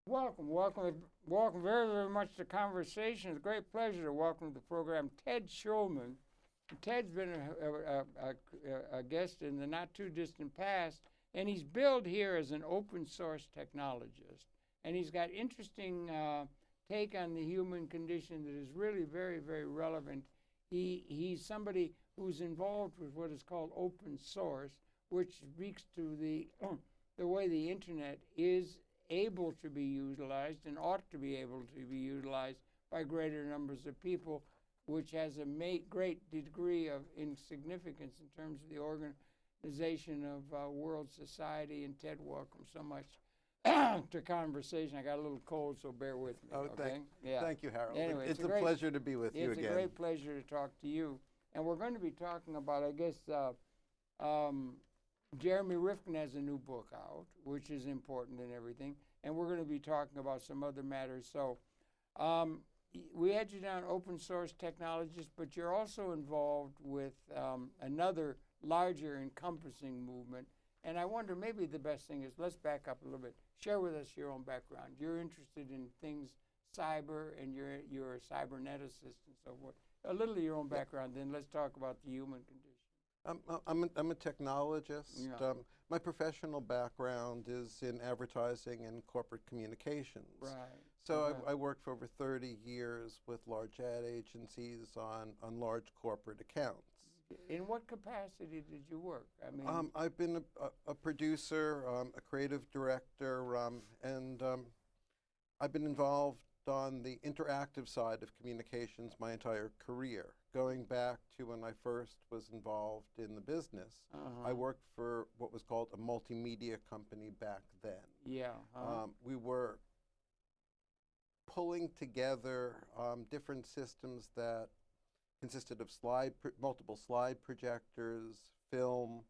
Welcome very, very much to Conversation. It's a great pleasure to welcome to the program Ted Schulman. Ted's been a guest in the not too distant past, and he's billed here as an open source technologist. And he's got interesting take on the human condition that is really very, very relevant. He's somebody who's involved with what is called open source, which speaks to the way the internet is able to be utilized and ought to be able to be utilized by greater numbers of people, which has a great degree of insignificance in terms of the organization of world society. And Ted, welcome so much to Conversation. I got a little cold, so bear with me. Oh, okay? Thank you, Harold. Anyway, it's a pleasure to be with you again. It's a great pleasure to talk to you. And we're going to be talking about, I guess, Jeremy Rifkin has a new book out, which is important and everything. And we're going to be talking about some other matters. So we had you down open source technologist, but you're also involved with another larger encompassing movement. And I wonder, maybe the best thing is, let's back up a little bit. Share with us your own background. You're interested in things cyber, and you're a cyberneticist and so forth. A little of your own background, then let's talk about the human condition. I'm a technologist. Yeah. My professional background is in advertising and corporate communications. Right. So I worked for over 30 years with large ad agencies on large corporate accounts. In what capacity did you work? I mean, I've been a producer, a creative director, and I've been involved on the interactive side of communications my entire career. Going back to when I first was involved in the business, I worked for what was called a multimedia company back then. Yeah. We were pulling together different systems that consisted of multiple slide projectors, film,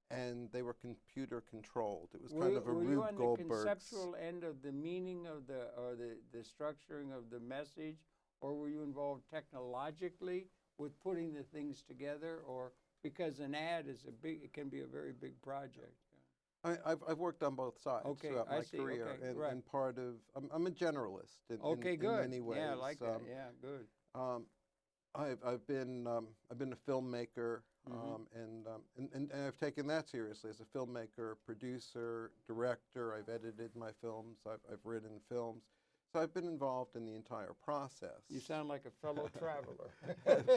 and they were computer controlled. It was kind of a Rube Goldberg's. Were you on the conceptual end of the meaning of the structuring of the message, or were you involved technologically with putting the things together, or because an ad is it can be a very big project? I've worked on both sides throughout my career, and part of I'm a generalist in many ways. Yeah, I like that. Yeah, good. I've been a filmmaker, and I've taken that seriously as a filmmaker, producer, director. I've edited my films. I've written films. So I've been involved in the entire process. You sound like a fellow traveler.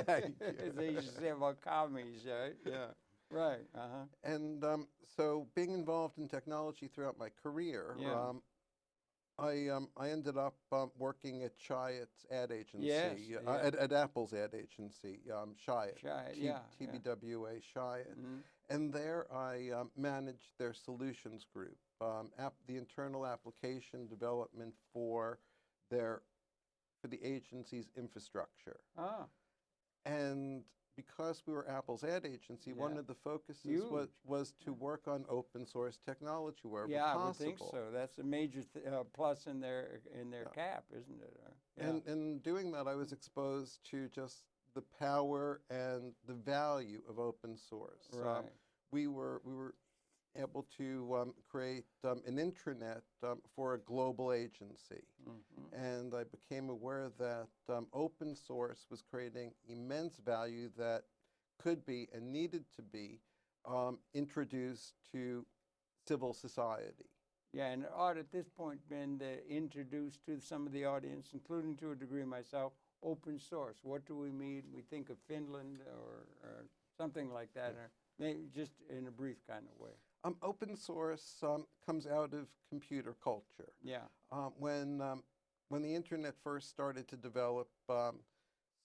Thank you. As they used to say about commies, right? Yeah. Right. And so being involved in technology throughout my career, I ended up working at Chiat's ad agency, at Apple's ad agency, Chiat, TBWA Chiat. And there I managed their solutions group, the internal application development for the agency's infrastructure. And because we were Apple's ad agency, one of the focuses was to work on open source technology wherever possible. Yeah, I would think so. That's a major plus in their cap, isn't it? And doing that, I was exposed to just the power and the value of open source. Right. We were able to create an intranet for a global agency. And I became aware that open source was creating immense value that could be and needed to be introduced to civil society. Yeah, and it ought at this point been introduced to some of the audience, including to a degree myself, open source. What do we mean? We think of Finland or something like that, or maybe just in a brief kind of way. Open source comes out of computer culture. Yeah. When the internet first started to develop,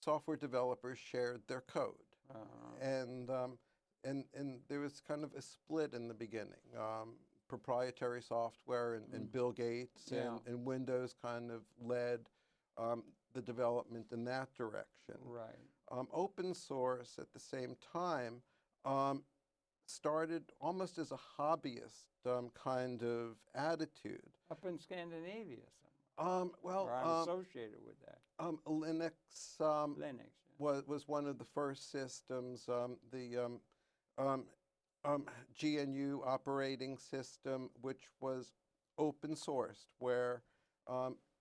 software developers shared their code, and there was kind of a split in the beginning. Proprietary software and Bill Gates and Windows kind of led the development in that direction. Right. Open source at the same time started almost as a hobbyist kind of attitude. Up in Scandinavia, or I'm associated with that. Linux, was one of the first systems. GNU operating system, which was open sourced, where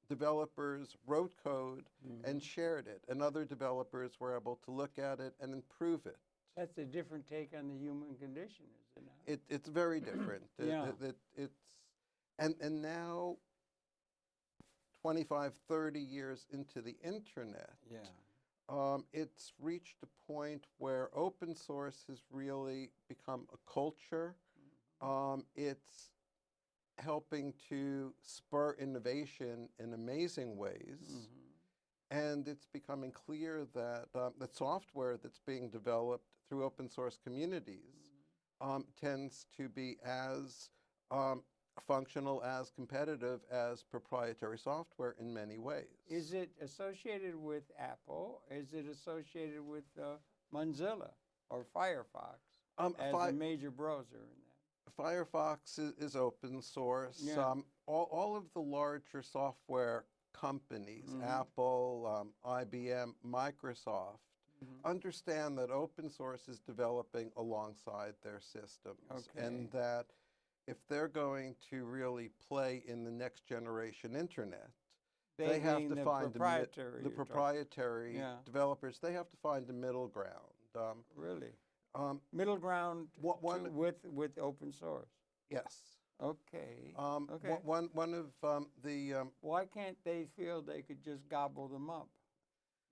developers wrote code and shared it, and other developers were able to look at it and improve it. That's a different take on the human condition, is it not? It's very different. Yeah. And now, 25, 30 years into the internet, it's reached a point where open source has really become a culture. It's helping to spur innovation in amazing ways. And it's becoming clear that the software that's being developed through open source communities tends to be as functional, as competitive as proprietary software in many ways. Is it associated with Apple? Is it associated with Mozilla or Firefox as a major browser in that? Firefox is open source. Yeah. All of the larger software companies, Apple, IBM, Microsoft, understand that open source is developing alongside their systems, and that if they're going to really play in the next generation internet, they have to find the proprietary developers. They have to find a middle ground. Really? Middle ground with open source? Yes. Okay. One of the... Why can't they feel they could just gobble them up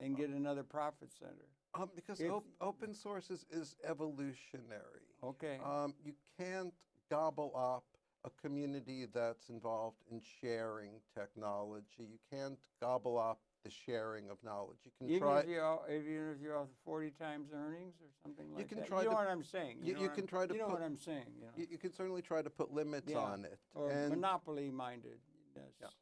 and get another profit center? Because open source is evolutionary. Okay. You can't gobble up a community that's involved in sharing technology. You can't gobble up the sharing of knowledge. You can even if you're off 40 times earnings or something like that. You know what I'm saying. You know what I'm saying. You can certainly try to put limits on it. Or monopoly minded. Yes.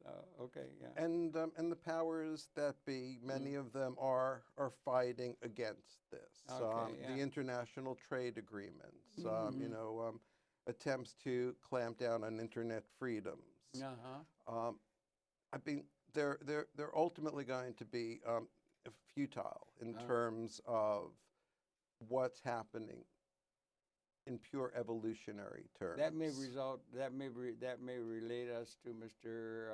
And the powers that be, many of them are fighting against this. The international trade agreements. Attempts to clamp down on internet freedoms. I mean, they're ultimately going to be futile in terms of what's happening in pure evolutionary terms. That may result. That may relate us to Mr.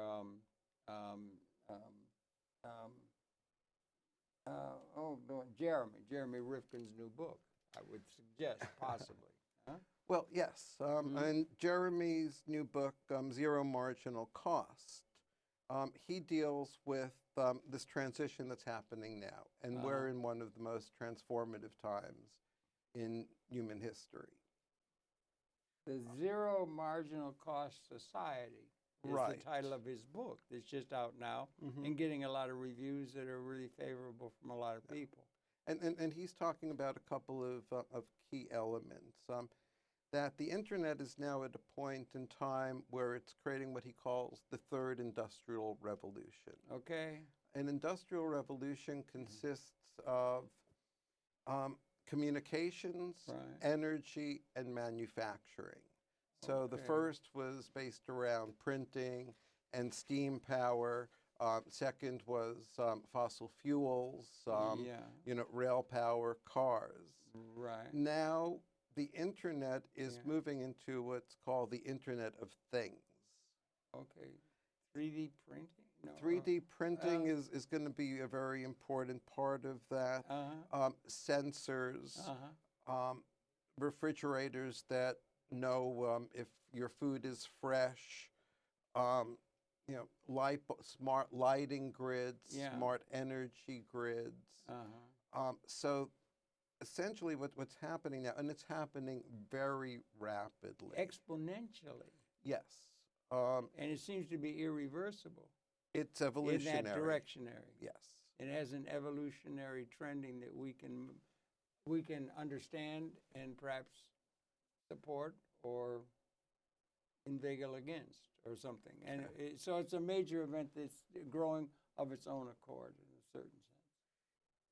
Jeremy Rifkin's new book. I would suggest possibly. Well, yes, and Jeremy's new book, Zero Marginal Cost, he deals with this transition that's happening now, and we're in one of the most transformative times in human history. The Zero Marginal Cost Society is the title of his book. It's just out now and getting a lot of reviews that are really favorable from a lot of people. And he's talking about a couple of key elements. That the internet is now at a point in time where it's creating what he calls the third industrial revolution. Okay. An industrial revolution consists of communications, energy, and manufacturing. So the first was based around printing and steam power. Second was fossil fuels, rail power, cars. Right. Now, the internet is moving into what's called the Internet of Things. Okay. 3D printing? No. 3D printing is going to be a very important part of that. Sensors, refrigerators that know if your food is fresh, smart lighting grids, smart energy grids. So essentially what's happening now, and it's happening very rapidly. Exponentially. Yes. And it seems to be irreversible. It's evolutionary. In that directionary. Yes. It has an evolutionary trending that we can understand and perhaps support or inveigle against or something. And so it's a major event that's growing of its own accord in a certain sense.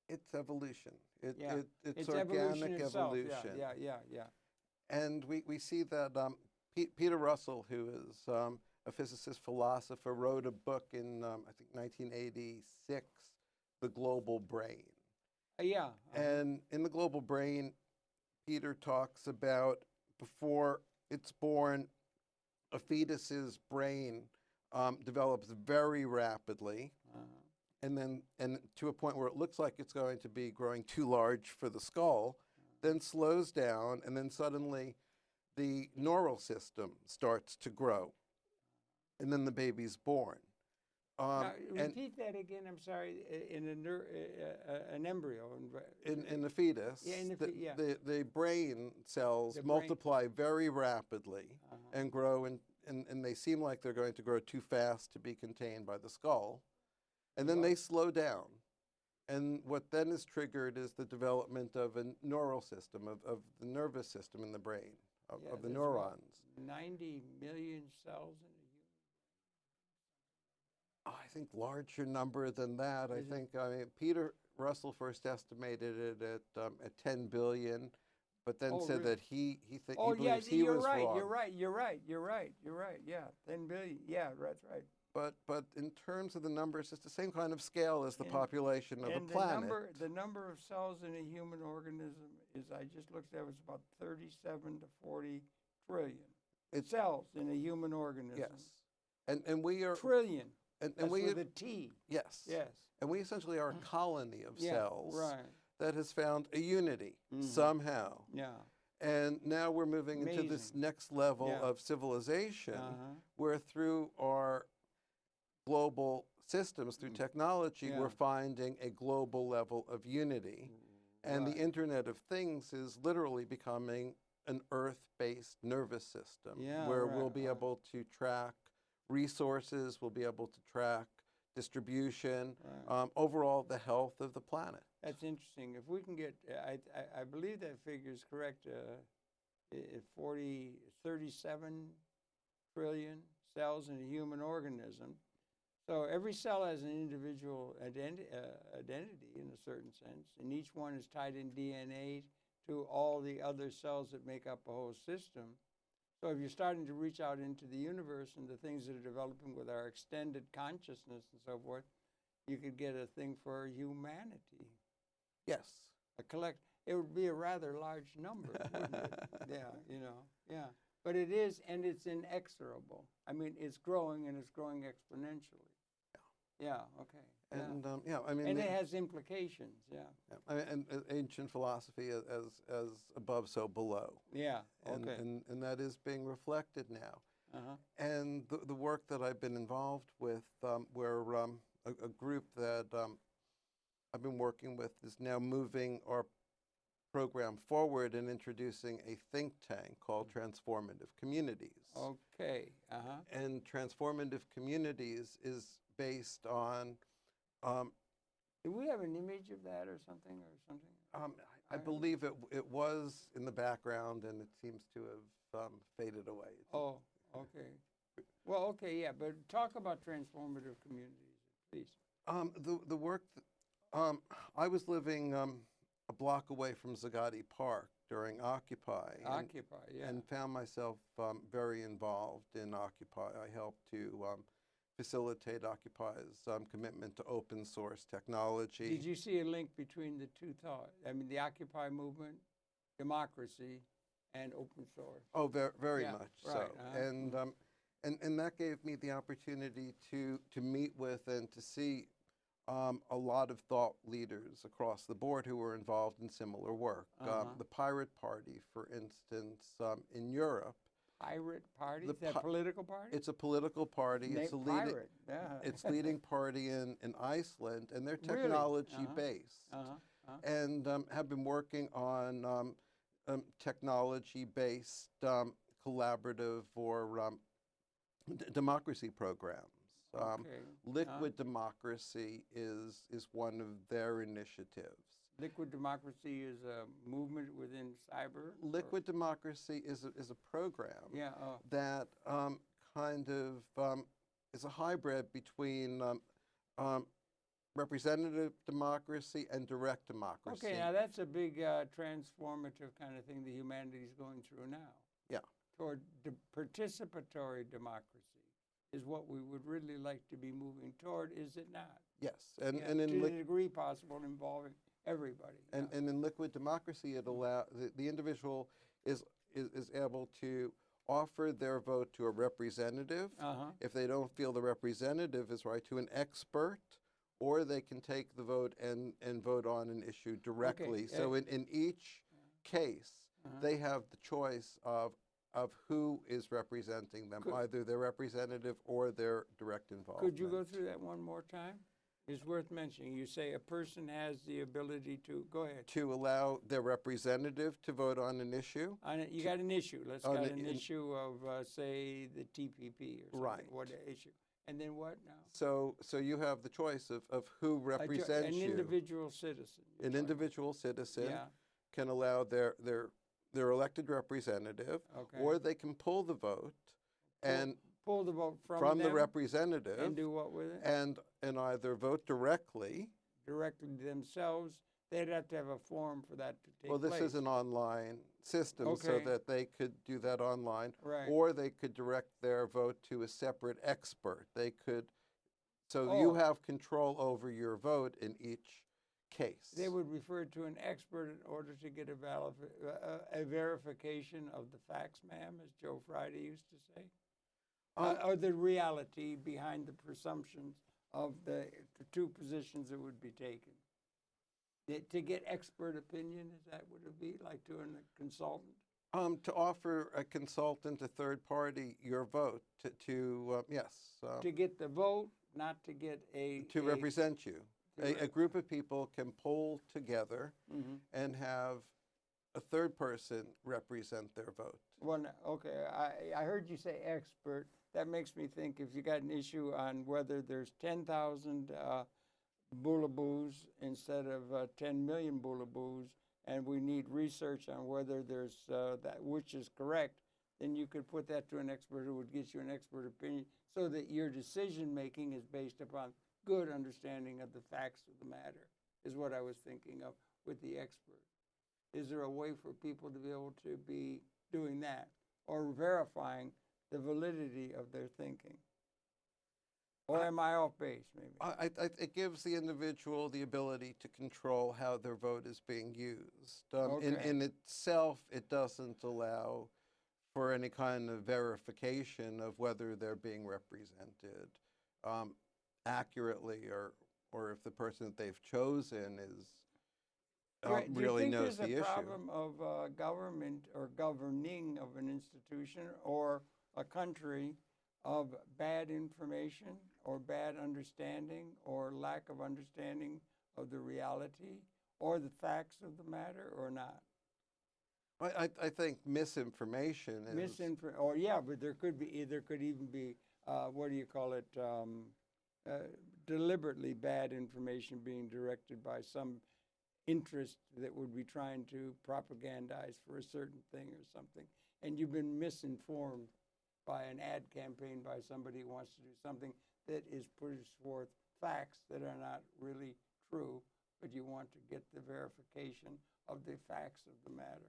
It's evolution. It's organic evolution. Yeah. And we see that Peter Russell, who is a physicist philosopher, wrote a book in, I think, 1986, The Global Brain. And in The Global Brain, Peter talks about before it's born, a fetus's brain develops very rapidly, and to a point where it looks like it's going to be growing too large for the skull, then slows down, and then suddenly the neural system starts to grow, and then the baby's born. Now, repeat that again. I'm sorry. In an embryo. In the fetus, the brain cells multiply very rapidly and grow, and they seem like they're going to grow too fast to be contained by the skull, and then they slow down. And what then is triggered is the development of a neural system, of the nervous system in the brain, of the neurons. 90 million cells in a human. I think larger number than that. I mean, Peter Russell first estimated it at 10 billion, but then said that he believes he was wrong. You're right. Yeah, 10 billion. Yeah, that's right. But in terms of the numbers, it's the same kind of scale as the population of the planet. The number of cells in a human organism is, I just looked at it, was about 37 to 40 trillion. It's cells in a human organism. Yes. And we are... Trillion. And we, with a T. Yes. Yes. And we essentially are a colony of cells right. that has found a unity somehow. Yeah. And now we're moving into this next level of civilization where through our global systems, through technology, we're finding a global level of unity. And the Internet of Things is literally becoming an Earth-based nervous system where we'll be able to track resources, we'll be able to track distribution, overall the health of the planet. That's interesting. If we can get, I believe that figure is correct, 37 trillion cells in a human organism. So every cell has an individual identity in a certain sense, and each one is tied in DNA to all the other cells that make up a whole system. So if you're starting to reach out into the universe and the things that are developing with our extended consciousness and so forth, you could get a thing for humanity. Yes. It would be a rather large number, wouldn't it? Yeah. But it is, and it's inexorable. I mean, it's growing, and it's growing exponentially. Yeah, okay. And and it has implications. And ancient philosophy as above, so below. Yeah. Okay. And that is being reflected now. And the work that I've been involved with, where a group that I've been working with is now moving our program forward and introducing a think tank called Transformative Communities. Okay. And Transformative Communities is based on. Do we have an image of that or something? I believe it was in the background, and it seems to have faded away. Oh, okay. Well, okay, yeah, but talk about Transformative Communities, please. The work, I was living a block away from Zagati Park during Occupy. And found myself very involved in Occupy. I helped to facilitate Occupy's commitment to open source technology. Did you see a link between the two thoughts? I mean, the Occupy movement, democracy, and open source. Oh, very much so. And that gave me the opportunity to meet with and to see a lot of thought leaders across the board who were involved in similar work. The Pirate Party, for instance, in Europe. Pirate Party? Is that a political party? It's a political party. It's a leading party in Iceland, and they're technology-based, and have been working on technology-based collaborative or democracy programs. Liquid Democracy is one of their initiatives. Liquid Democracy is a movement within cyber? Liquid Democracy is a program that kind of is a hybrid between representative democracy and direct democracy. Okay, now that's a big transformative kind of thing the humanity is going through now. Yeah. Toward participatory democracy is what we would really like to be moving toward, is it not? Yes. And to the degree possible involving everybody. And in liquid democracy, it allows the individual is is able to offer their vote to a representative. If they don't feel the representative is right, to an expert, or they can take the vote and vote on an issue directly. Okay. So in each case, they have the choice of who is representing them, either their representative or their direct involvement. Could you go through that one more time? It's worth mentioning. You say a person has the ability to, go ahead. To allow their representative to vote on an issue. You got an issue. Let's got an issue of, say, the TPP or something. Right. What issue? And then what now? So you have the choice of who represents you. An individual citizen. An individual citizen can allow their elected representative, or they can pull the vote and pull the vote from the representative and do what with it? And either vote directly themselves. They'd have to have a form for that to take place. Well, this is an online system, so that they could do that online, or they could direct their vote to a separate expert. They could, you have control over your vote in each case. They would refer to an expert in order to get a verification of the facts, ma'am, as Joe Friday used to say, or the reality behind the presumptions of the two positions that would be taken. To get expert opinion, is that what it would be, like to a consultant? To offer a consultant, a third party, your vote, yes. To get the vote, not to get to represent you. A group of people can pull together and have a third person represent their vote. Well, okay, I heard you say expert. That makes me think if you got an issue on whether there's 10,000 bullaboos instead of 10 million bullaboos, and we need research on whether there's that which is correct, then you could put that to an expert who would get you an expert opinion, so that your decision making is based upon good understanding of the facts of the matter, is what I was thinking of with the expert. Is there a way for people to be able to be doing that, or verifying the validity of their thinking? Or am I off base, maybe? It gives the individual the ability to control how their vote is being used. In itself, it doesn't allow for any kind of verification of whether they're being represented accurately, or if the person that they've chosen is really knows the issue. Do you think there's a problem of government or governing of an institution or a country of bad information or bad understanding or lack of understanding of the reality or the facts of the matter, or not? I think misinformation is... but there could even be, what do you call it, deliberately bad information being directed by some interest that would be trying to propagandize for a certain thing or something, and you've been misinformed by an ad campaign by somebody who wants to do something that is puts forth facts that are not really true, but you want to get the verification of the facts of the matter.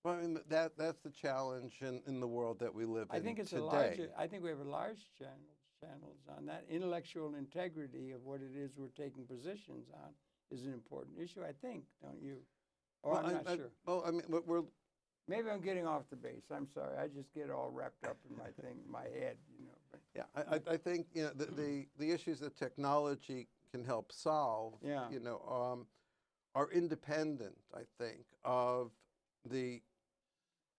Well, I mean, that's the challenge in the world that we live in today. I think we have a large channels on that. Intellectual integrity of what it is we're taking positions on is an important issue, I think, don't you? Or I'm not sure. Well, I mean, we're... Maybe I'm getting off the base. I'm sorry. I just get all wrapped up in my head, you know. But, yeah, I think the issues that technology can help solve, are independent, I think, of the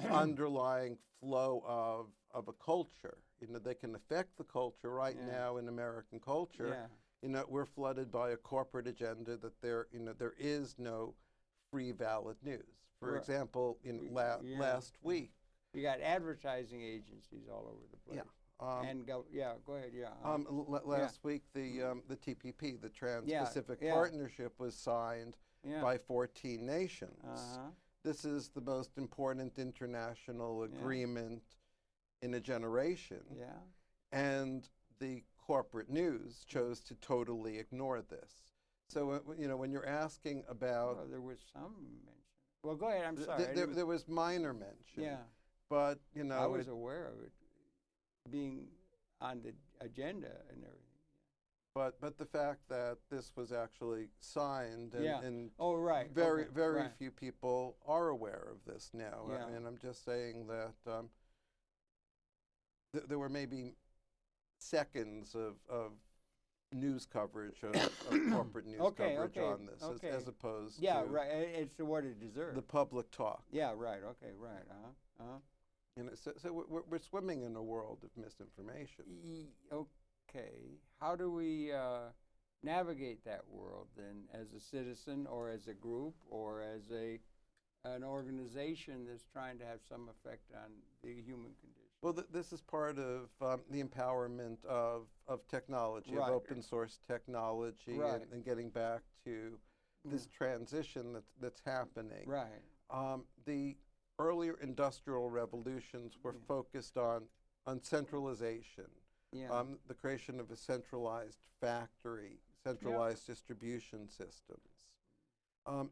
underlying flow of a culture. They can affect the culture now in American culture. We're flooded by a corporate agenda that there is no free, valid news. For example, last week, you got advertising agencies all over the place. Go ahead. Last week, the TPP, the Trans-Pacific Partnership, was signed by 14 nations. This is the most important international agreement in a generation. And the corporate news chose to totally ignore this. So, when you're asking about... Well, there was some mention. Well, go ahead. I'm sorry. There was minor mention. But, I was aware of it being on the agenda and everything. But the fact that this was actually signed and very few people are aware of this. this now. Yeah. And I'm just saying that there were maybe seconds of news coverage of corporate news coverage on this, as opposed to right. It's what it deserves. the public talk. Yeah, right. Okay, right. You know, so we're swimming in a world of misinformation. Okay, how do we navigate that world then, as a citizen, or as a group, or as an organization that's trying to have some effect on the human condition? Well, this is part of the empowerment of technology, Right. of open source technology, Right. and getting back to this transition that's happening. Right. The earlier industrial revolutions were focused on centralization, the creation of a centralized factory, centralized distribution systems.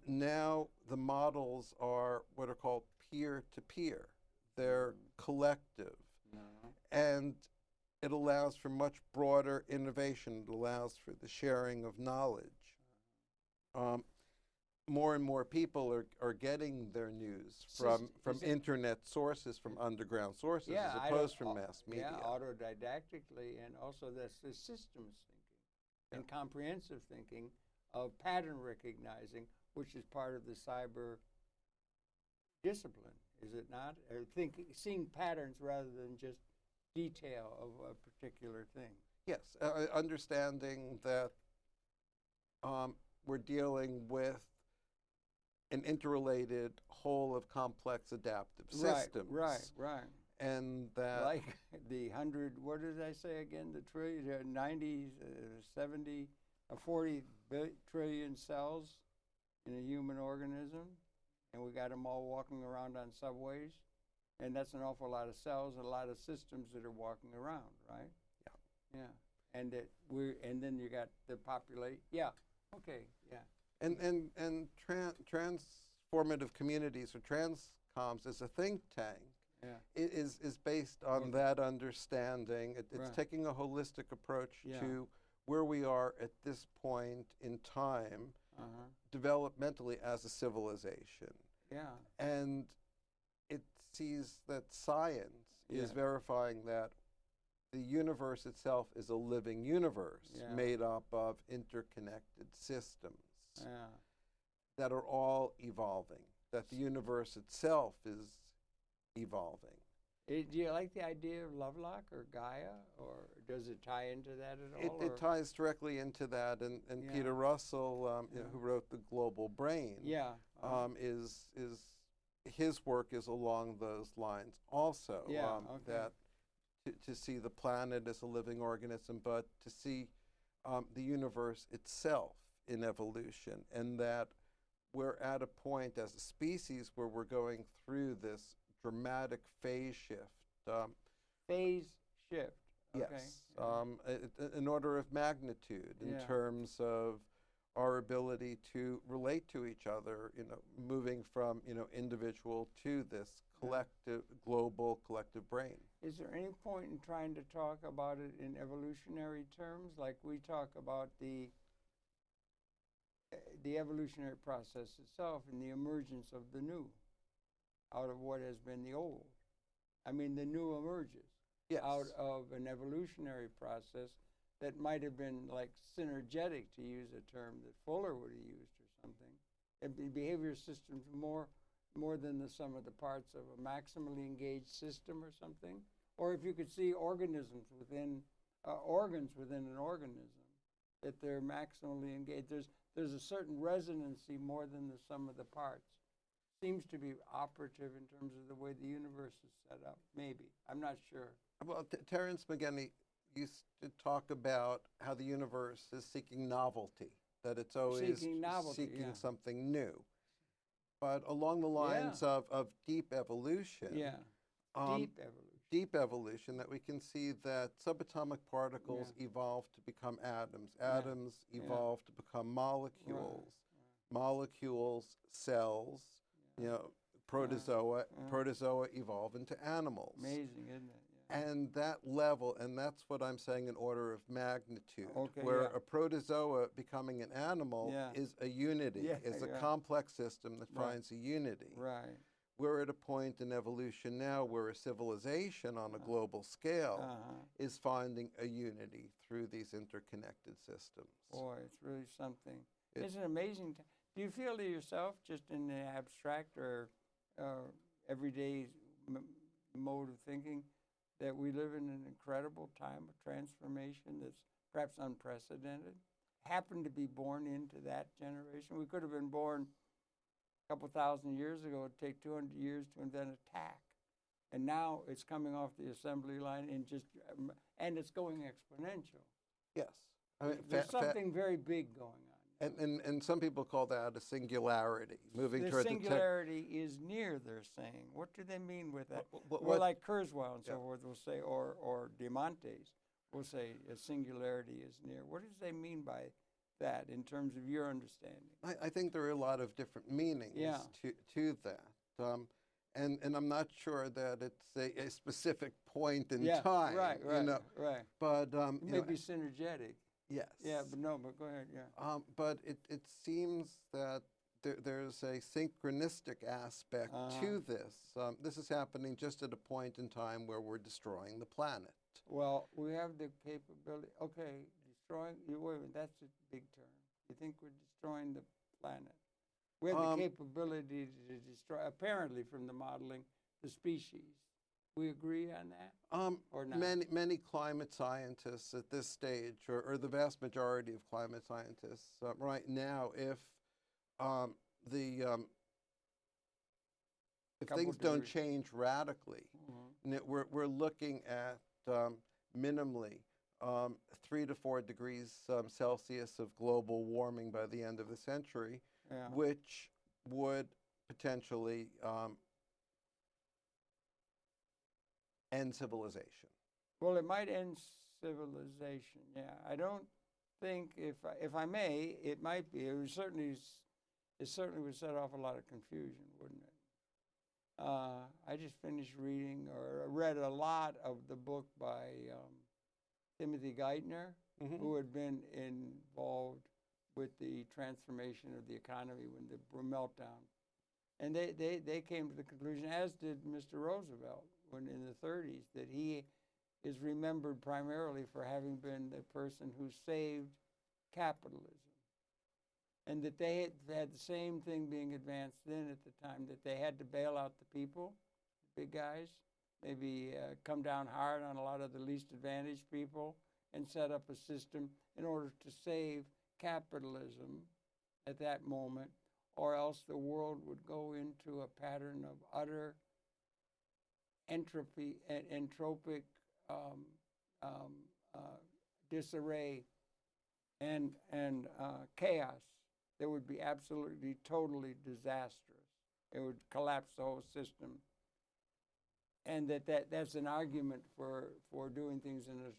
Now the models are what are called peer-to-peer. They're collective, and it allows for much broader innovation. It allows for the sharing of knowledge. More and more people are getting their news from internet sources, from underground sources, as opposed from mass media. Yeah, autodidactically, and also the systems thinking and comprehensive thinking of pattern recognizing, which is part of the cyber discipline, is it not? Or seeing patterns rather than just detail of a particular thing. Yes, understanding that we're dealing with an interrelated whole of complex adaptive systems. Right. And that... Like the 100, what did I say again, the trillion, 90, 70, 40 trillion cells in a human organism, and we got them all walking around on subways, and that's an awful lot of cells and a lot of systems that are walking around, right? Yeah. And then you got the population. Yeah. Okay. Yeah. And Transformative Communities, or Transcoms, is a think tank. Yeah. It is based on that understanding. It's taking a holistic approach to where we are at this point in time, developmentally as a civilization. Yeah. And it sees that science is verifying that the universe itself is a living universe made up of interconnected systems that are all evolving, that the universe itself is evolving. Do you like the idea of Lovelock or Gaia, or does it tie into that at all? It ties directly into that, and Peter Russell, who wrote The Global Brain, is his work is along those lines also. That to see the planet as a living organism, but to see the universe itself in evolution, and that we're at a point as a species where we're going through this dramatic phase shift. Phase shift. Okay. Yes, an order of magnitude in terms of our ability to relate to each other. Moving from individual to this collective, global collective brain. Is there any point in trying to talk about it in evolutionary terms, like we talk about the evolutionary process itself and the emergence of the new out of what has been the old? I mean, the new emerges out of an evolutionary process that might have been like synergetic, to use a term that Fuller would have used or something. And behavior systems more than the sum of the parts of a maximally engaged system or something. Or if you could see organisms within, organs within an organism, that they're maximally engaged. There's a certain resonancy more than the sum of the parts. Seems to be operative in terms of the way the universe is set up, maybe. I'm not sure. Well, Terence McKenna used to talk about how the universe is seeking novelty, that it's always seeking something new. But along the lines of deep evolution, deep evolution, that we can see that subatomic particles evolve to become atoms. Atoms evolve to become molecules. Molecules, cells, protozoa. Protozoa evolve into animals. Amazing, isn't it? And that level, and that's what I'm saying, an order of magnitude, where a protozoa becoming an animal is a unity, is a complex system that finds a unity. Right. we're at a point in evolution now where a civilization on a global scale is finding a unity through these interconnected systems. Boy, it's really something. It's an amazing time. Do you feel to yourself, just in the abstract or everyday mode of thinking, that we live in an incredible time of transformation that's perhaps unprecedented? Happened to be born into that generation. We could have been born a couple thousand years ago. It'd take 200 years to invent a tack. And now it's coming off the assembly line and it's going exponential. Yes. I mean, there's something very big going on. And some people call that a singularity, moving the toward singularity is near, they're saying. What do they mean with that? Well, like Kurzweil and so forth will say, or Diamantes will say a singularity is near. What does they mean by that in terms of your understanding? I think there are a lot of different meanings to that. And I'm not sure that it's a specific point in time. Right. But it may be synergetic. Yes. Yeah, but go ahead, yeah. But it seems that there's a synchronistic aspect to this. This is happening just at a point in time where we're destroying the planet. Well, we have the capability. Okay, destroying. Wait a minute, that's a big term. You think we're destroying the planet? We have the capability to destroy, apparently from the modeling, the species. We agree on that, or not? Many climate scientists at this stage, or the vast majority of climate scientists right now, if things don't change radically, we're looking at minimally 3 to 4 degrees Celsius of global warming by the end of the century, which would potentially end civilization. Well, it might end civilization. Yeah, I don't think, if I may, it might be. It certainly would set off a lot of confusion, wouldn't it? I just finished reading or read a lot of the book by Timothy Geithner, who had been involved with the transformation of the economy when the meltdown. And they came to the conclusion, as did Mr. Roosevelt, when in the 30s, that he is remembered primarily for having been the person who saved capitalism. And that they had the same thing being advanced then at the time, that they had to bail out the people, the big guys, maybe come down hard on a lot of the least advantaged people, and set up a system in order to save capitalism at that moment, or else the world would go into a pattern of utter entropic disarray and chaos that would be absolutely, totally disastrous. It would collapse the whole system. And that's an argument for doing things in a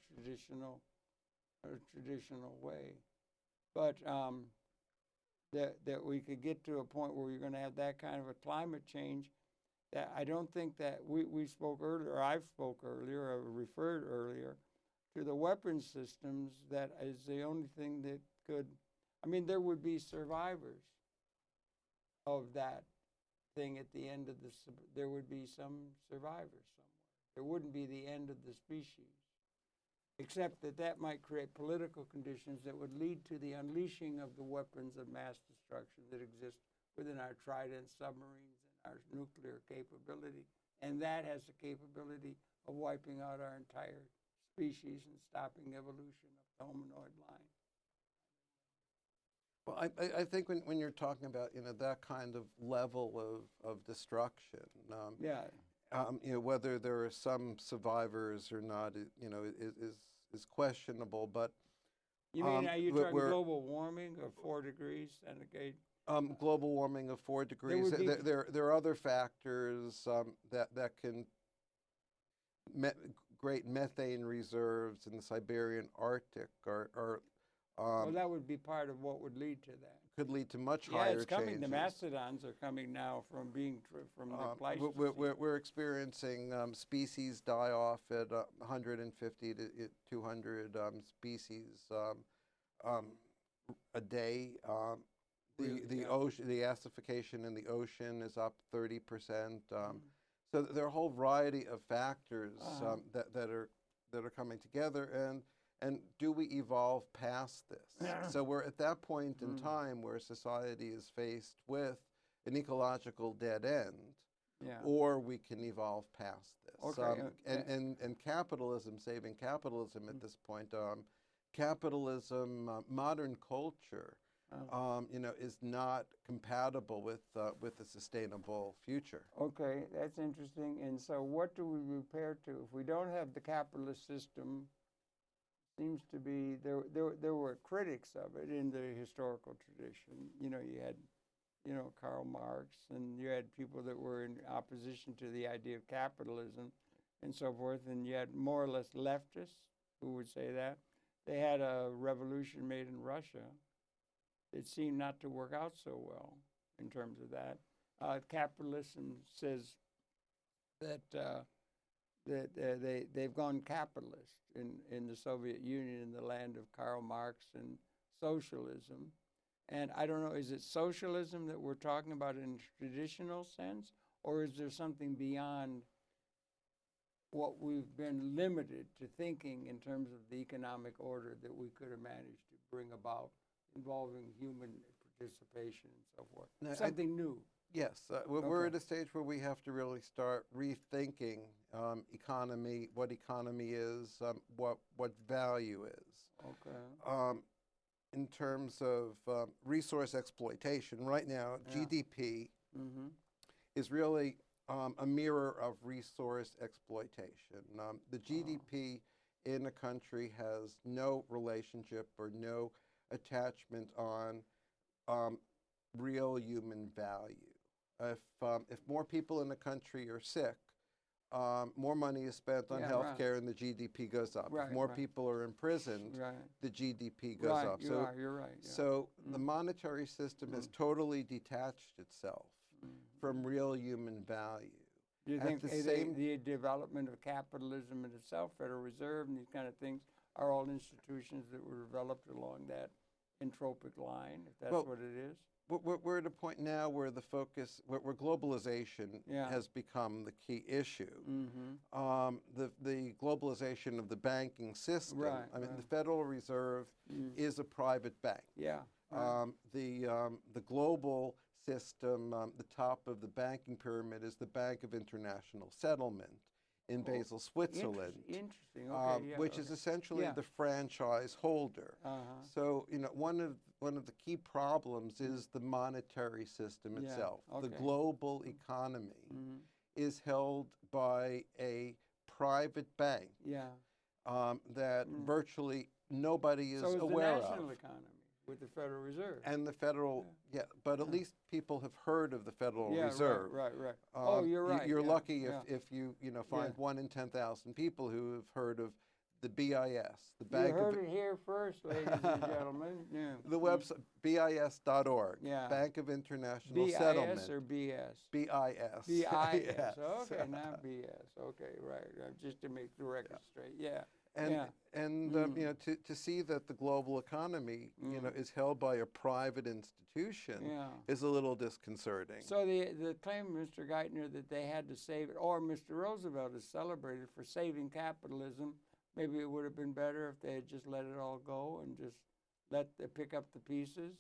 traditional way. But that we could get to a point where you're going to have that kind of a climate change, that I don't think that we spoke earlier, or I spoke earlier, or referred earlier, to the weapon systems. That is the only thing that could, I mean, there would be survivors of that thing at the end of there would be some survivors somewhere. There wouldn't be the end of the species, except that might create political conditions that would lead to the unleashing of the weapons of mass destruction that exist within our Trident submarines and our nuclear capability. And that has the capability of wiping out our entire species and stopping evolution of the hominoid line. Well, I think when you're talking about that kind of level of destruction, whether there are some survivors or not, is questionable. But you mean, are you talking global warming of 4 degrees centigrade? Global warming of 4 degrees. There are other factors that can great methane reserves in the Siberian Arctic are well, that would be part of what would lead to that. Could lead to much higher it's coming. changes. The mastodons are coming now from from the Pleistocene. We're experiencing species die off at 150 to 200 species a day. The ocean, the acidification in the ocean is up 30%. So there are a whole variety of factors that are coming together, and do we evolve past this? So we're at that point in time where society is faced with an ecological dead end, or we can evolve past this. And capitalism, saving capitalism at this point, capitalism, modern culture, is not compatible with a sustainable future. Okay, that's interesting. And so what do we repair to? If we don't have the capitalist system, seems to be, there were critics of it in the historical tradition. You had, Karl Marx, and you had people that were in opposition to the idea of capitalism and so forth, and you had more or less leftists who would say that. They had a revolution made in Russia. It seemed not to work out so well in terms of that. Capitalism says that they've gone capitalist in the Soviet Union, in the land of Karl Marx and socialism. And I don't know, is it socialism that we're talking about in a traditional sense, or is there something beyond what we've been limited to thinking in terms of the economic order that we could have managed to bring about, involving human participation and so forth? Now, something new. Yes, we're at a stage where we have to really start rethinking economy, what economy is, what value is. Okay. In terms of resource exploitation, right now, GDP is really a mirror of resource exploitation. The GDP in a country has no relationship or no attachment on real human value. If more people in a country are sick, more money is spent on healthcare, and the GDP goes up. If more people are imprisoned, the GDP goes up. So you're right. So the monetary system has totally detached itself from real human value. Do you think the development of capitalism in itself, Federal Reserve and these kind of things, are all institutions that were developed along that entropic line, if that's what it is? We're at a point now where the focus, where globalization has become the key issue. The globalization of the banking system. I mean, the Federal Reserve is a private bank. The global system, the top of the banking pyramid, is the Bank of International Settlement in Basel, Switzerland. Interesting. Okay, which is essentially the franchise holder. So one of the key problems is the monetary system itself. The global economy is held by a private bank that virtually nobody is aware of. So the national economy with the Federal Reserve. And the Federal, but at least people have heard of the Federal Reserve. Right. Oh, you're right. You're lucky if you find 1 in 10,000 people who have heard of the BIS, the Bank You heard it here first, ladies and gentlemen. The website, BIS.org, Bank of International Settlement. BIS or BS? BIS. BIS. Okay, not BS. Okay, right. Just to make the record straight. And to see that the global economy is held by a private institution is a little disconcerting. So the claim, Mr. Geithner, that they had to save it, or Mr. Roosevelt is celebrated for saving capitalism, maybe it would have been better if they had just let it all go and just pick up the pieces.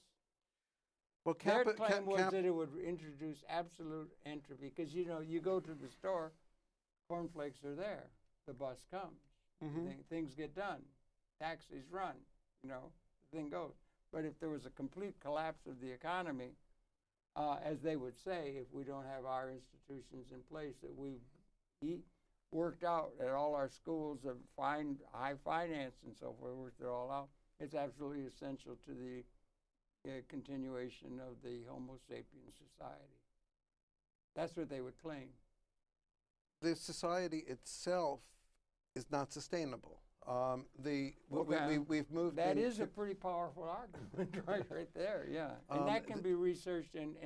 Well, their claim was that it would introduce absolute entropy, because you go to the store, cornflakes are there, the bus comes. Things get done, taxis run, the thing goes. But if there was a complete collapse of the economy, as they would say, if we don't have our institutions in place that we've worked out at all our schools of high finance and so forth, worked it all out, it's absolutely essential to the continuation of the Homo sapiens society. That's what they would claim. The society itself is not sustainable. We've moved. That is a pretty powerful argument, right there. Yeah, and that can be researched and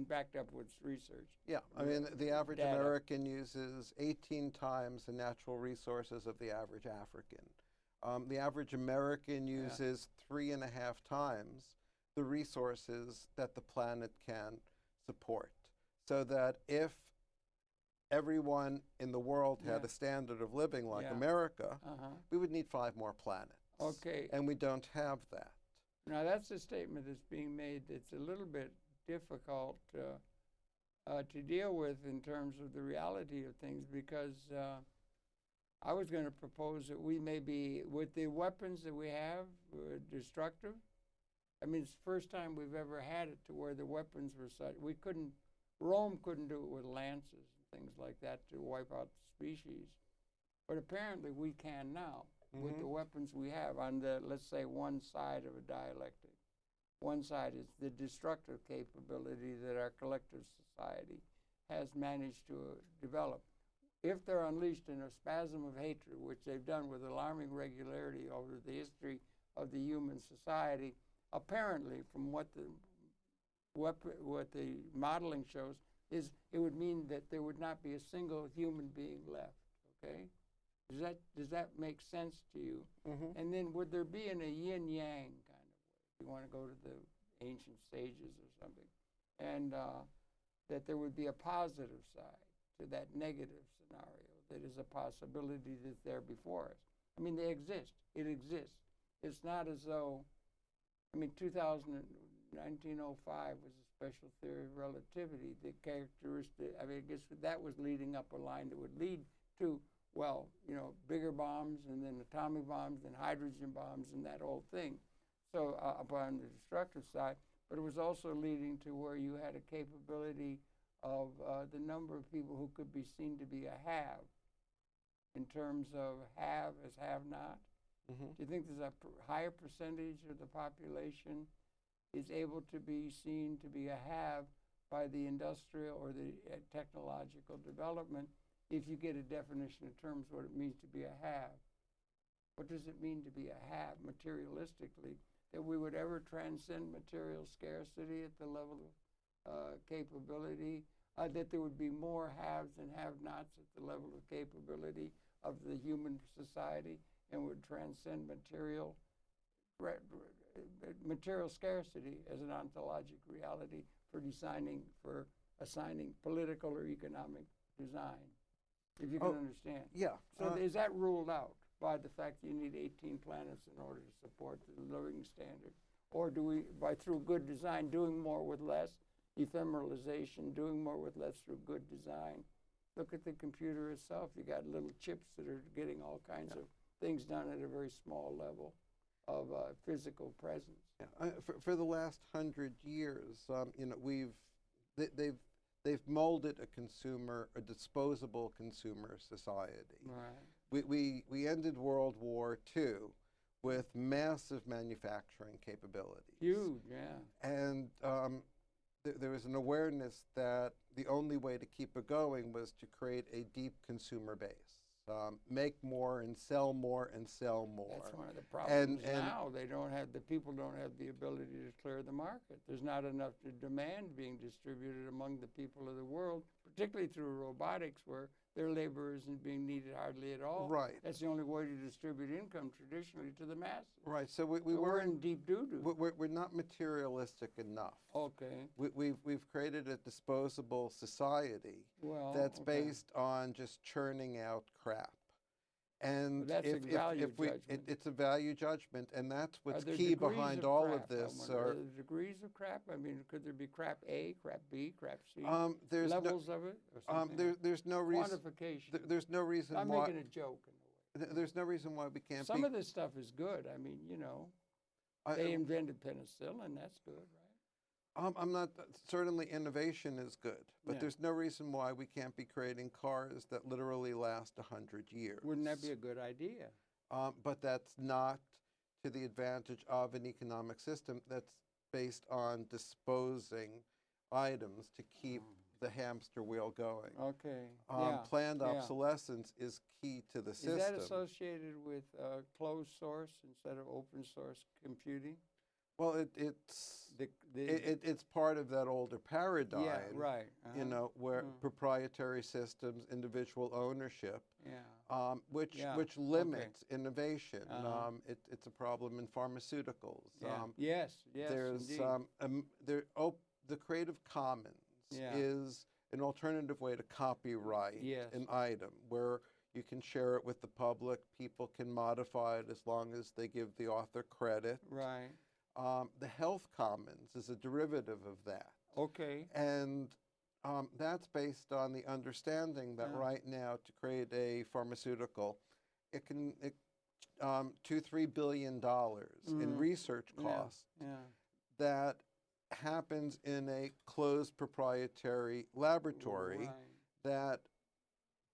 backed up with research. Yeah, I mean the average American uses 18 times the natural resources of the average African. The average American uses 3.5 times the resources that the planet can support, so that if everyone in the world had a standard of living like America, we would need 5 more planets. Okay. And we don't have that. Now, that's a statement that's being made that's a little bit difficult to deal with in terms of the reality of things, because I was going to propose that we may be, with the weapons that we have, destructive. I mean, it's the first time we've ever had it to where the weapons were such. Rome couldn't do it with lances and things like that to wipe out the species. But apparently we can now with the weapons we have on the, let's say, one side of a dialectic. One side is the destructive capability that our collective society has managed to develop. If they're unleashed in a spasm of hatred, which they've done with alarming regularity over the history of the human society, apparently, from what the modeling shows, is it would mean that there would not be a single human being left. Okay, does that make sense to you? And then would there be in a yin yang kind of way? If you want to go to the ancient sages or something, and that there would be a positive side to that negative scenario that is a possibility that's there before us. I mean, they exist. It exists. It's not as though, I mean, 1905 was a special theory of relativity. The characteristic, I mean, I guess that was leading up a line that would lead to, well, you know, bigger bombs and then atomic bombs and hydrogen bombs and that whole thing. So upon the destructive side, but it was also leading to where you had a capability of the number of people who could be seen to be a have in terms of have as have not. Do you think there's a higher percentage of the population is able to be seen to be a have by the industrial or the technological development if you get a definition in terms of what it means to be a have? What does it mean to be a have materialistically? That we would ever transcend material scarcity at the level of capability, that there would be more haves and have-nots at the level of capability of the human society and would transcend material scarcity as an ontologic reality for assigning political or economic design, if you can understand. Yeah. So is that ruled out by the fact that you need 18 planets in order to support the living standard? Or do we, through good design, doing more with less, ephemeralization, doing more with less through good design? Look at the computer itself. You got little chips that are getting all kinds of things done at a very small level of physical presence. Yeah. For the last 100 years, you know, they've molded a disposable consumer society. Right. We ended World War II with massive manufacturing capabilities. Huge, yeah. And there was an awareness that the only way to keep it going was to create a deep consumer base. Make more and sell more and sell more. That's one of the problems now. The people don't have the ability to clear the market. There's not enough demand being distributed among the people of the world, particularly through robotics, where their labor isn't being needed hardly at all. Right. That's the only way to distribute income traditionally to the masses. Right. So we're in deep doo-doo. We're not materialistic enough. Okay. We've created a disposable society that's based on just churning out crap. And that's a value judgment. It's a value judgment, and that's what's key behind all of this. Are there degrees of crap? I mean, could there be crap A, crap B, crap C? There's levels of it? Or there's no reason. Quantification. There's no reason I'm why. making a joke in a way. There's no reason why we can't. Some of this stuff is good. I mean, you know, they invented penicillin. That's good, right? I'm not, certainly innovation is good, but there's no reason why we can't be creating cars that literally last 100 years. Wouldn't that be a good idea? But that's not to the advantage of an economic system that's based on disposing items to keep the hamster wheel going. Okay. Planned obsolescence is key to the system. Is that associated with closed source instead of open source computing? Well, it's part of that older paradigm. Yeah, right. You know, where proprietary systems, individual ownership, which limits innovation. It's a problem in pharmaceuticals. Yes, there's indeed. The Creative Commons is an alternative way to copyright an item where you can share it with the public. People can modify it as long as they give the author credit. Right. The Health Commons is a derivative of that. Okay. And that's based on the understanding that right now, to create a pharmaceutical, it can $2-3 billion in research costs that happens in a closed proprietary laboratory that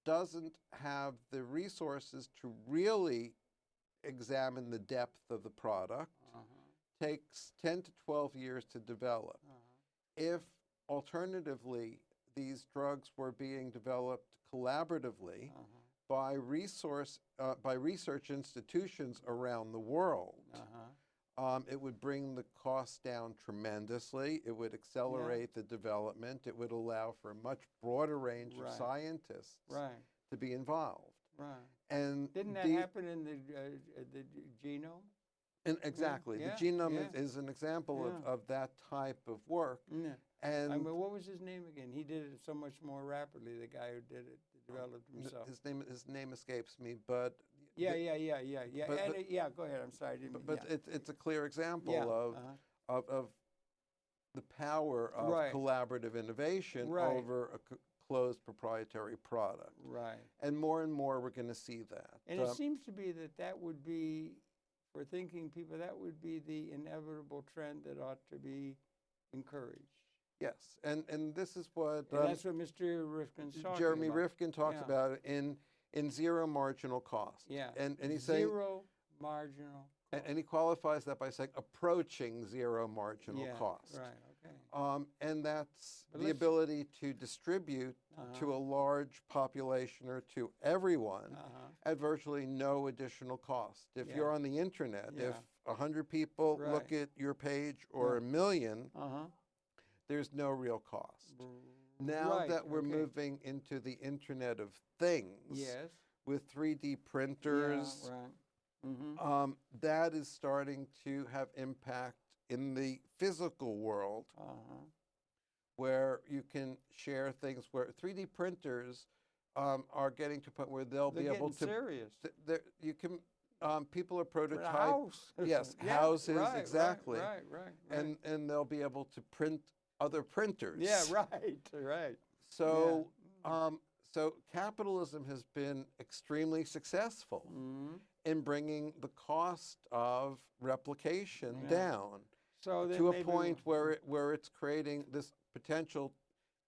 doesn't have the resources to really examine the depth of the product, takes 10 to 12 years to develop. If alternatively these drugs were being developed collaboratively by research institutions around the world, it would bring the cost down tremendously. It would accelerate the development. It would allow for a much broader range of scientists to be involved. Right. And didn't that happen in the genome? And exactly. The genome is an example of that type of work. And I mean, what was his name again? He did it so much more rapidly, the guy who did it, developed himself. His name escapes me, but... Yeah, go ahead. I'm sorry. But it's a clear example of the power of collaborative innovation over a closed proprietary product. Right. And more we're going to see that. And it seems to be that would be, for thinking people, that would be the inevitable trend that ought to be encouraged. Yes, and this is what... and that's what Mr. Rifkin's talking about. Jeremy Rifkin talks about in zero marginal cost. Yeah, and he's saying... Zero marginal cost. And he qualifies that by saying approaching zero marginal cost. Right, okay. And that's the ability to distribute to a large population or to everyone at virtually no additional cost. If you're on the internet, if 100 people look at your page or 1 million, there's no real cost. Now that we're moving into the Internet of Things with 3D printers, that is starting to have impact in the physical world where you can share things, where 3D printers are getting to a point where they'll be able to... serious. You can... people are prototyping... house. Yes, houses, exactly. Right. And they'll be able to print other printers. Yeah, right. So, so capitalism has been extremely successful in bringing the cost of replication down to a point where it's creating this potential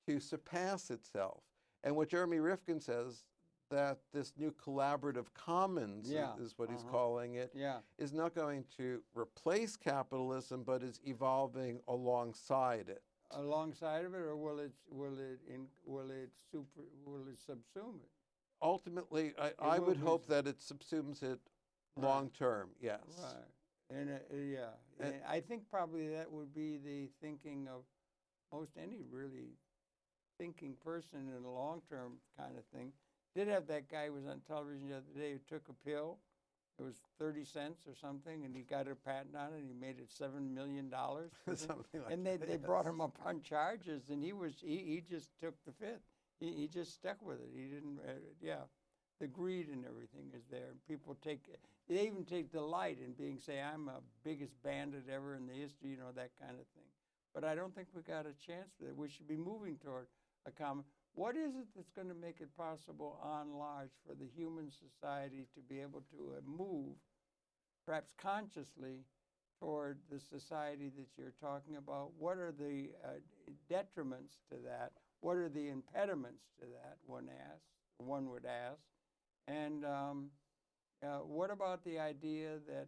to surpass itself. And what Jeremy Rifkin says, that this new collaborative commons is what he's calling it, is not going to replace capitalism, but is evolving alongside it. Alongside of it, or will it subsume it? Ultimately, I would hope that it subsumes it long term. Yes. Right. And I think probably that would be the thinking of most any really thinking person in a long term kind of thing. Did have that guy who was on television the other day who took a pill. It was 30 cents or something, and he got a patent on it, and he made it $7 million. Something like and they brought him up on charges, and he just took the fifth. He just stuck with it. He didn't, the greed and everything is there. People they even take delight in say, I'm the biggest bandit ever in the history, that kind of thing. But I don't think we got a chance for that. We should be moving toward a common. What is it that's going to make it possible, en large, for the human society to be able to move, perhaps consciously, toward the society that you're talking about? What are the detriments to that? What are the impediments to that, one would ask? And what about the idea that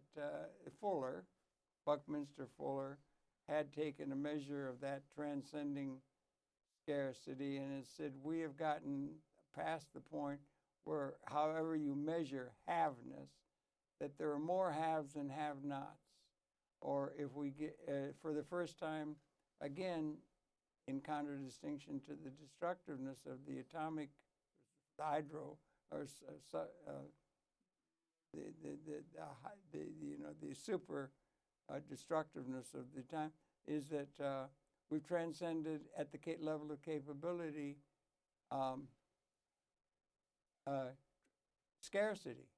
Buckminster Fuller, had taken a measure of that transcending scarcity, and it said we have gotten past the point where, however you measure haveness, that there are more haves than have-nots. or if we get, for the first time, again, in contradistinction to the destructiveness of the atomic hydro, or the super destructiveness of the time, is that we've transcended at the level of capability scarcity.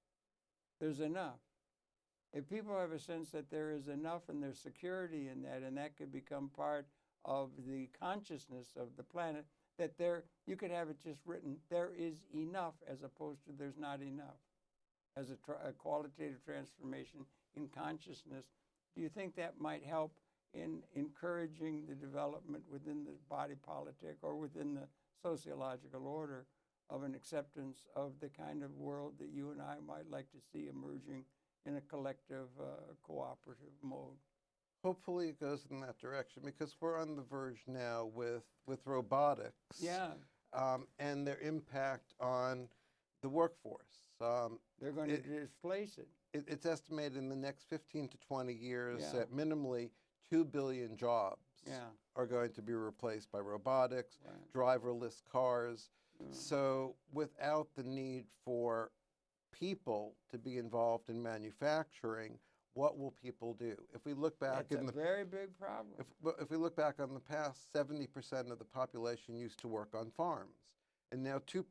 There's enough. If people have a sense that there is enough and there's security in that, and that could become part of the consciousness of the planet, that you could have it just written, there is enough, as opposed to there's not enough, as a qualitative transformation in consciousness. Do you think that might help in encouraging the development within the body politic or within the sociological order of an acceptance of the kind of world that you and I might like to see emerging in a collective, cooperative mode? Hopefully it goes in that direction, because we're on the verge now with robotics, and their impact on the workforce. They're going to displace it. It's estimated in the next 15 to 20 years that minimally 2 billion jobs are going to be replaced by robotics, driverless cars. So without the need for people to be involved in manufacturing, what will people do? If we look back, it's a very big problem. If we look back on the past, 70% of the population used to work on farms, and now 2%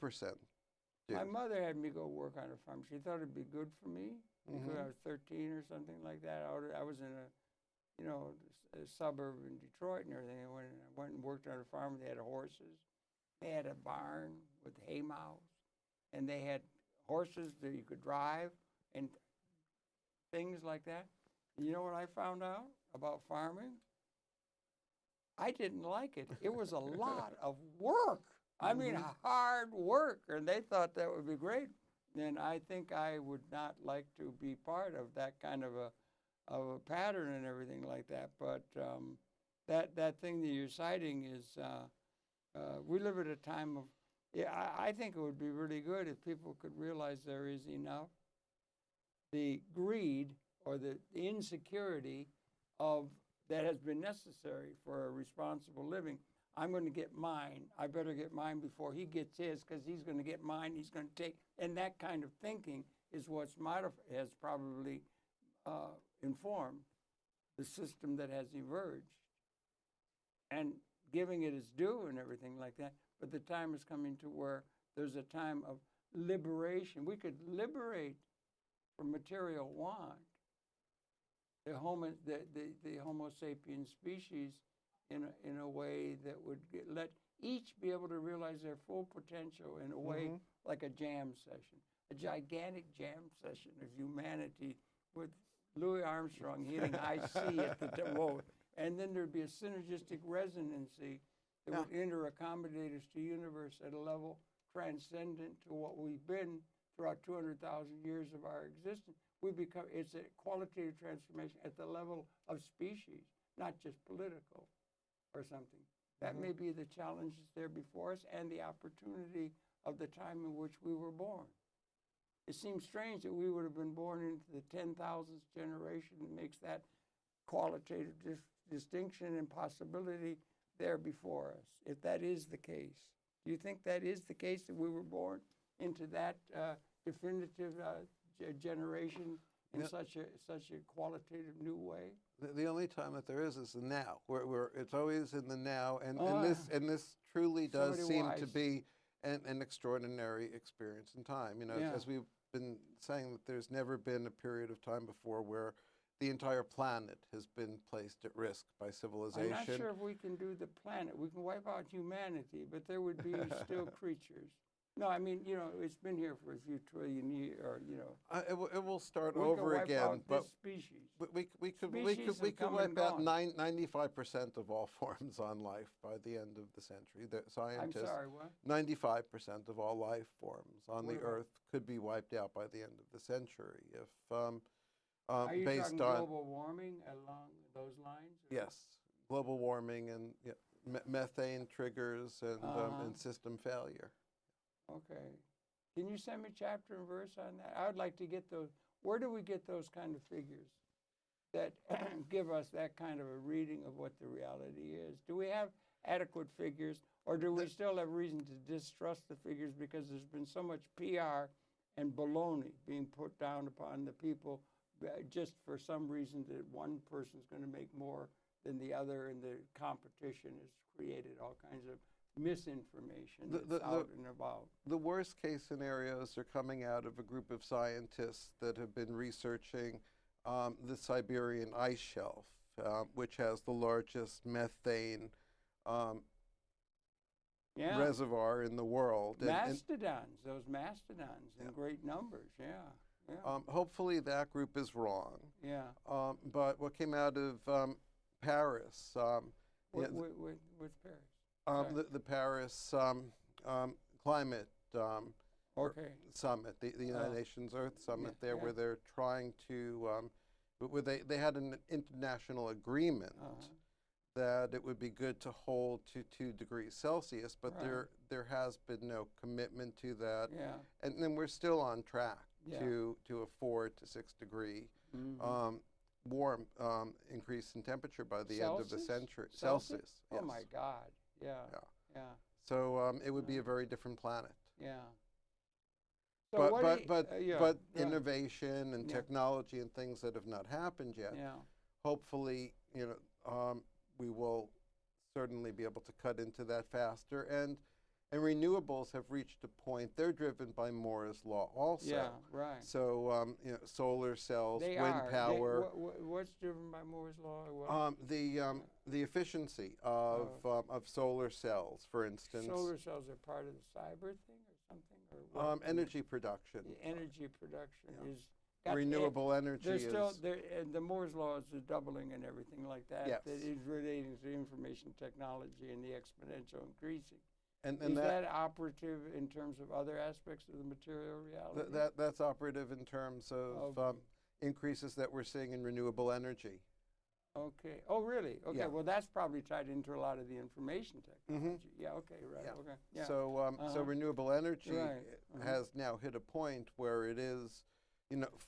do. My mother had me go work on a farm. She thought it'd be good for me because I was 13 or something like that. I was in a suburb in Detroit and everything. I went and worked on a farm. They had horses. They had a barn with hay mows, and they had horses that you could drive and things like that. You know what I found out about farming? I didn't like it. It was a lot of work. I mean, hard work, and they thought that would be great. And I think I would not like to be part of that kind of a pattern and everything like that. But that thing that you're citing is, we live at a time of, I think it would be really good if people could realize there is enough. The greed or the insecurity of that has been necessary for a responsible living. I'm going to get mine. I better get mine before he gets his, because he's going to get mine. He's going to take, and that kind of thinking is what's has probably informed the system that has emerged, and giving it its due and everything like that. But the time is coming to where there's a time of liberation. We could liberate from material want the Homo sapiens species in a way that would let each be able to realize their full potential in a way like a jam session, a gigantic jam session of humanity with Louis Armstrong hitting I see at the road. And then there'd be a synergistic resonancy that would inter-accommodate us to universe at a level transcendent to what we've been throughout 200,000 years of our existence. It's a qualitative transformation at the level of species, not just political or something. That may be the challenges there before us and the opportunity of the time in which we were born. It seems strange that we would have been born into the 10,000th generation. It makes that qualitative distinction and possibility there before us, if that is the case. Do you think that is the case, that we were born into that definitive generation in such a qualitative new way? The only time that there is the now. It's always in the now, and this truly does seem to be an extraordinary experience in time. You know, as we've been saying, that there's never been a period of time before where the entire planet has been placed at risk by civilization. I'm not sure if we can do the planet. We can wipe out humanity, but there would be still creatures. No, I mean, you know, it's been here for a few trillion years, or, you know. It will start over again, but we could wipe out 95% of all forms on life by the end of the century. The scientists, I'm sorry, what? 95% of all life forms on the Earth could be wiped out by the end of the century if are you based talking on global warming along those lines? Or? Yes, global warming and methane triggers and system failure. Okay. Can you send me chapter and verse on that? I would like to get those. Where do we get those kind of figures? that give us that kind of a reading of what the reality is? Do we have adequate figures, or do we still have reason to distrust the figures because there's been so much PR and baloney being put down upon the people just for some reason that one person's going to make more than the other, and the competition has created all kinds of misinformation that's out and about. The worst case scenarios are coming out of a group of scientists that have been researching the Siberian ice shelf, which has the largest methane reservoir in the world. Mastodons, those mastodons in great numbers, hopefully that group is wrong. Yeah. But what came out of Paris. With Paris? The Paris climate summit, the United Nations Earth Summit where they're trying to, where they had an international agreement that it would be good to hold to 2 degrees Celsius, but there has been no commitment to that. Yeah. And then we're still on track to a 4 to 6 degree warm increase in temperature by the end of the century. Celsius. Oh my God! Yeah. So it would be a very different planet. Yeah. So but innovation and technology and things that have not happened yet. Yeah. Hopefully, we will certainly be able to cut into that faster. And renewables have reached a point, they're driven by Moore's law also. Yeah, right. So, solar cells, wind power. What's driven by Moore's law? The efficiency of solar cells, for instance. Solar cells are part of the cyber thing or something? Or energy production. The energy production is... renewable energy is... the Moore's law is the doubling and everything like that. Yes. That is relating to information technology and the exponential increasing. And is that operative in terms of other aspects of the material reality? That's operative in terms of increases that we're seeing in renewable energy. Okay. Oh, really? Okay. Yeah. Well, that's probably tied into a lot of the information technology. Yeah. Okay. Right. Yeah. Okay. Yeah. So renewable energy has now hit a point where it is,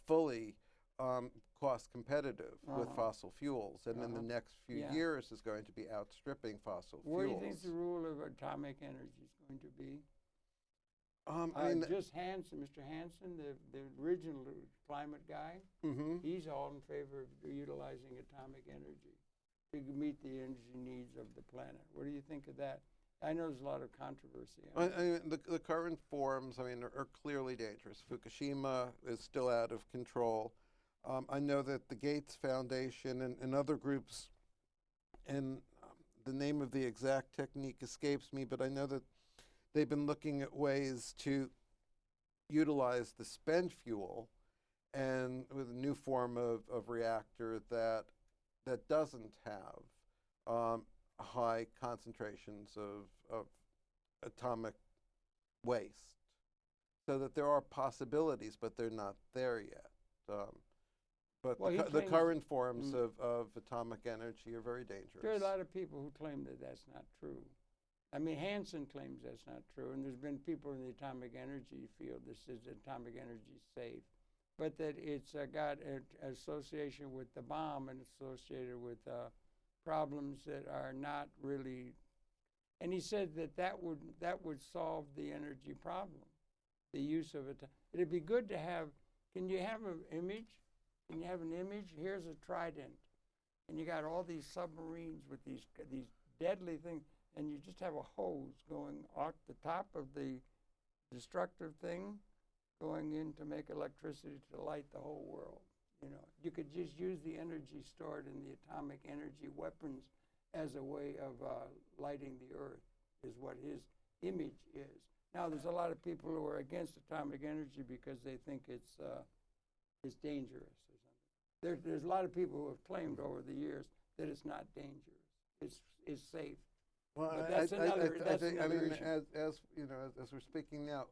fully cost competitive with fossil fuels, and in the next few years is going to be outstripping fossil fuels. What do you think the role of atomic energy is going to be? Just Mr. Hansen, the original climate guy, he's all in favor of utilizing atomic energy to meet the energy needs of the planet. What do you think of that? I know there's a lot of controversy on it. The current forms, are clearly dangerous. Fukushima is still out of control. I know that the Gates Foundation and other groups, and the name of the exact technique escapes me, but I know that they've been looking at ways to utilize the spent fuel and with a new form of reactor that doesn't have high concentrations of atomic waste. So that there are possibilities, but they're not there yet. But the current forms of atomic energy are very dangerous. There are a lot of people who claim that that's not true. Hansen claims that's not true, and there's been people in the atomic energy field that says that atomic energy is safe, but that it's got an association with the bomb and associated with problems that are not really. And he said that would solve the energy problem, the use of it. It'd be good to have. Can you have an image? Can you have an image? Here's a trident, and you got all these submarines with these deadly things, and you just have a hose going off the top of the destructive thing, going in to make electricity to light the whole world. You could just use the energy stored in the atomic energy weapons as a way of lighting the earth, is what his image is. Now, there's a lot of people who are against atomic energy because they think it's dangerous or something. There's a lot of people who have claimed over the years that it's not dangerous. It's safe. Well, but that's another issue. as we're speaking now,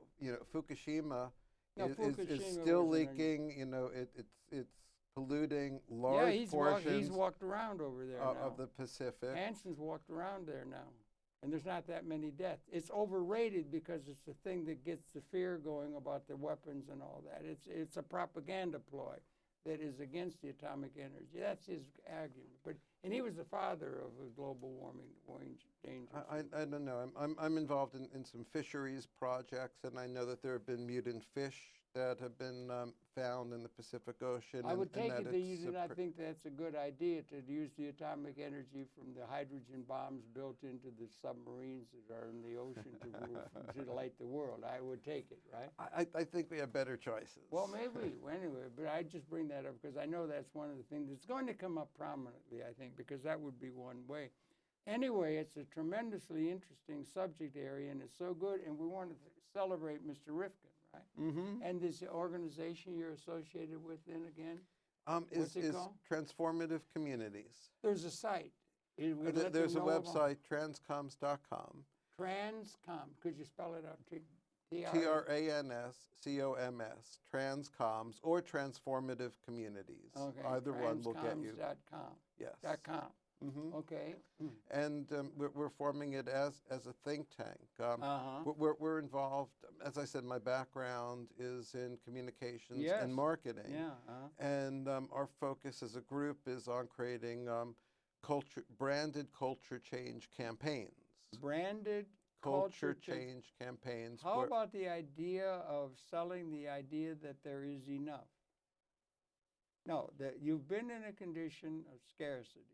Fukushima is still leaking. It's polluting large portions. He's walked around over there now. Of the Pacific. Hansen's walked around there now, and there's not that many deaths. It's overrated because it's the thing that gets the fear going about the weapons and all that. It's a propaganda ploy. that is against the atomic energy. That's his argument. And he was the father of the global warming danger. I don't know. I'm involved in some fisheries projects, and I know that there have been mutant fish that have been found in the Pacific Ocean. I would take it that you do not think that's a good idea to use the atomic energy from the hydrogen bombs built into the submarines that are in the ocean to light the world. I would take it, right? I think we have better choices. Well, maybe. Anyway, but I just bring that up because I know that's one of the things that's going to come up prominently, I think, because that would be one way. Anyway, it's a tremendously interesting subject area, and it's so good, and we want to celebrate Mr. Rifkin. Right? Mm-hmm. And this organization you're associated with then again? Is Transformative Communities. There's a site. There's a website, transcoms.com. Transcom. Could you spell it out? TRANSCOMS, Transcoms, or Transformative Communities. Okay. Either one will get you. Transcoms.com. Yes. .com. Mm-hmm. Okay. And we're forming it as a think tank. We're involved, as I said, my background is in communications and marketing. Yeah. And our focus as a group is on creating branded culture change campaigns. Branded culture change campaigns. How about the idea of selling the idea that there is enough? No, that you've been in a condition of scarcity.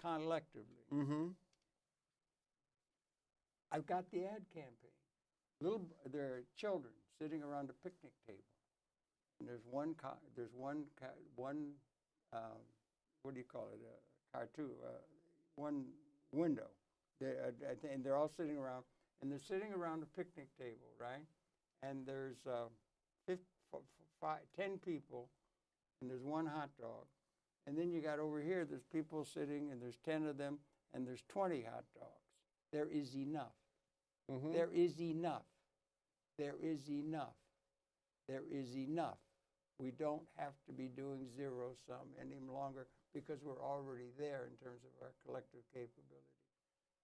Collectively. Mm-hmm. I've got the ad campaign. There are children sitting around a picnic table, and there's one what do you call it? Cartoon. One window, and they're all sitting around, and they're sitting around a picnic table, right? And there's 10 people, and there's one hot dog. And then you got over here, there's people sitting, and there's 10 of them, and there's 20 hot dogs. There is enough. Mm-hmm. There is enough. There is enough. There is enough. We don't have to be doing zero sum any longer because we're already there in terms of our collective capability.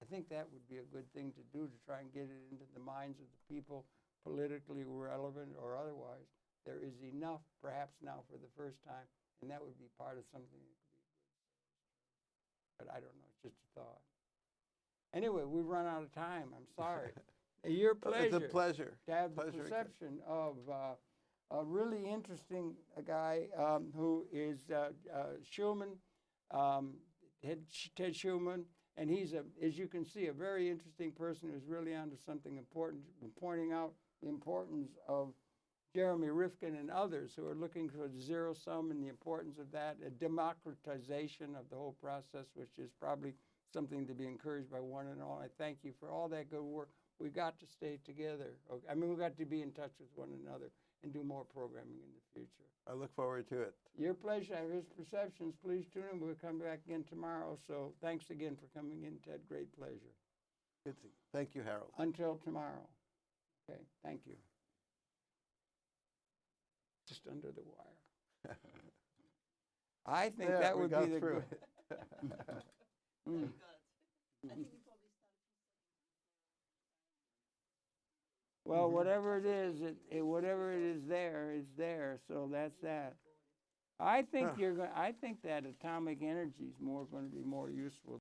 I think that would be a good thing to do to try and get it into the minds of the people, politically relevant or otherwise. There is enough, perhaps now for the first time, and that would be part of something that could be good. But I don't know, it's just a thought. Anyway, we've run out of time. I'm sorry. Your pleasure. It's a pleasure. To have the perception of a really interesting guy who is Schulman, Ted Schulman, and he's, as you can see, a very interesting person who's really onto something important, pointing out the importance of Jeremy Rifkin and others who are looking for the zero sum and the importance of that, a democratization of the whole process, which is probably something to be encouraged by one and all. I thank you for all that good work. We got to stay together. Okay. I mean, we got to be in touch with one another and do more programming in the future. I look forward to it. Your pleasure. I have his perceptions. Please tune in. We'll come back again tomorrow. So thanks again for coming in, Ted. Great pleasure. Good to see you. Thank you, Harold. Until tomorrow. Okay. Thank you. Just under the wire. I think that would be the good. Well, whatever it is, whatever it is there is there. So that's that. I think I think that atomic energy is going to be more useful.